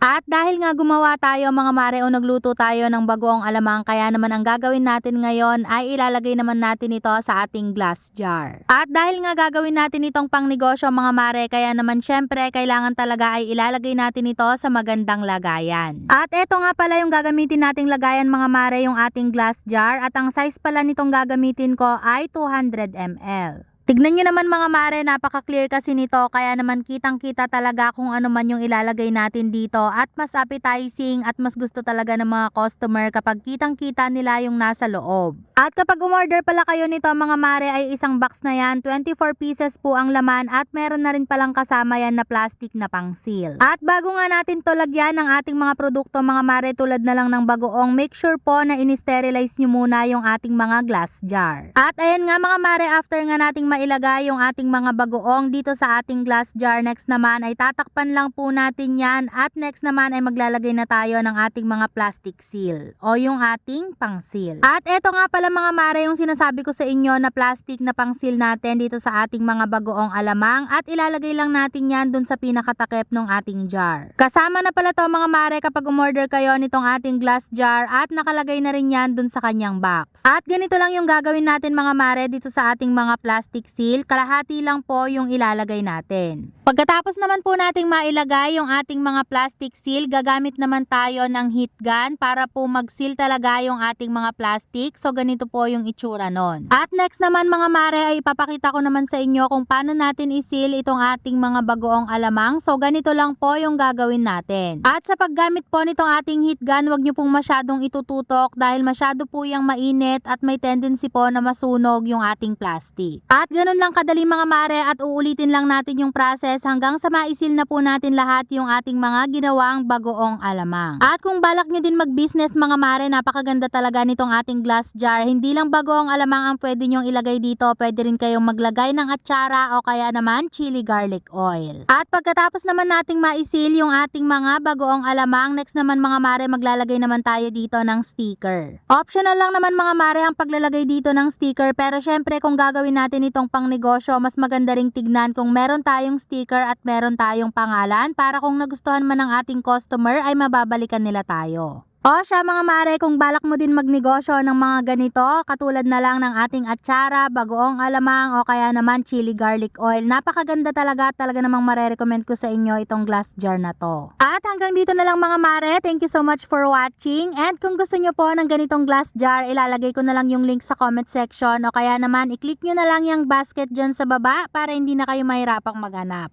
At dahil nga gumawa tayo mga mare o nagluto tayo ng bagoong alamang, kaya naman ang gagawin natin ngayon ay ilalagay naman natin ito sa ating glass jar. At dahil nga gagawin natin itong pangnegosyo mga mare, kaya naman syempre kailangan talaga ay ilalagay natin ito sa magandang lagayan. At eto nga pala yung gagamitin nating lagayan mga mare, yung ating glass jar, at ang size pala nitong gagamitin ko ay 200 ml. Tignan nyo naman mga mare, napaka-clear kasi nito, kaya naman kitang-kita talaga kung ano man yung ilalagay natin dito, at mas appetizing at mas gusto talaga ng mga customer kapag kitang-kita nila yung nasa loob. At kapag umorder pala kayo nito mga mare, ay isang box na yan, 24 pieces po ang laman, at meron na rin palang kasama yan na plastic na pang-seal. At bago nga natin to lagyan ng ating mga produkto mga mare, tulad na lang ng bagoong, make sure po na in-sterilize nyo muna yung ating mga glass jar. At ayan nga mga mare, after nga nating mailagay yung ating mga bagoong dito sa ating glass jar, next naman ay tatakpan lang po natin yan, at next naman ay maglalagay na tayo ng ating mga plastic seal o yung ating pang seal. At eto nga pala mga mare yung sinasabi ko sa inyo na plastic na pang seal natin dito sa ating mga bagoong alamang, at ilalagay lang natin yan dun sa pinakatakip ng ating jar. Kasama na pala to mga mare kapag umorder kayo nitong ating glass jar, at nakalagay na rin yan dun sa kanyang box. At ganito lang yung gagawin natin mga mare dito sa ating mga plastic seal, kalahati lang po yung ilalagay natin. Pagkatapos naman po nating mailagay yung ating mga plastic seal, gagamit naman tayo ng heat gun para po mag-seal talaga yung ating mga plastic. So ganito po yung itsura nun. At next naman mga mare ay ipapakita ko naman sa inyo kung paano natin i-seal itong ating mga bagoong alamang. So ganito lang po yung gagawin natin. At sa paggamit po nitong ating heat gun, wag nyo pong masyadong itututok dahil masyado po yung mainit at may tendency po na masunog yung ating plastic. At ganun lang kadali mga mare, at uulitin lang natin yung process hanggang sa maisil na po natin lahat yung ating mga ginawang bagoong alamang. At kung balak nyo din mag-business mga mare, napakaganda talaga nitong ating glass jar. Hindi lang bagoong alamang ang pwede nyong ilagay dito, pwede rin kayong maglagay ng atsara o kaya naman chili garlic oil. At pagkatapos naman nating maisil yung ating mga bagoong alamang, next naman mga mare, maglalagay naman tayo dito ng sticker. Optional lang naman mga mare ang paglalagay dito ng sticker, pero syempre kung gagawin natin itong pangnegosyo, mas maganda ring tignan kung meron tayong sticker at meron tayong pangalan, para kung nagustuhan man ng ating customer ay mababalikan nila tayo. O siya mga mare, kung balak mo din magnegosyo ng mga ganito, katulad na lang ng ating atsara, bagoong alamang o kaya naman chili garlic oil, napakaganda talaga namang marerecommend ko sa inyo itong glass jar na to. At hanggang dito na lang mga mare, thank you so much for watching, and kung gusto nyo po ng ganitong glass jar, ilalagay ko na lang yung link sa comment section, o kaya naman i-click nyo na lang yung basket dyan sa baba para hindi na kayo mahirapang maghanap.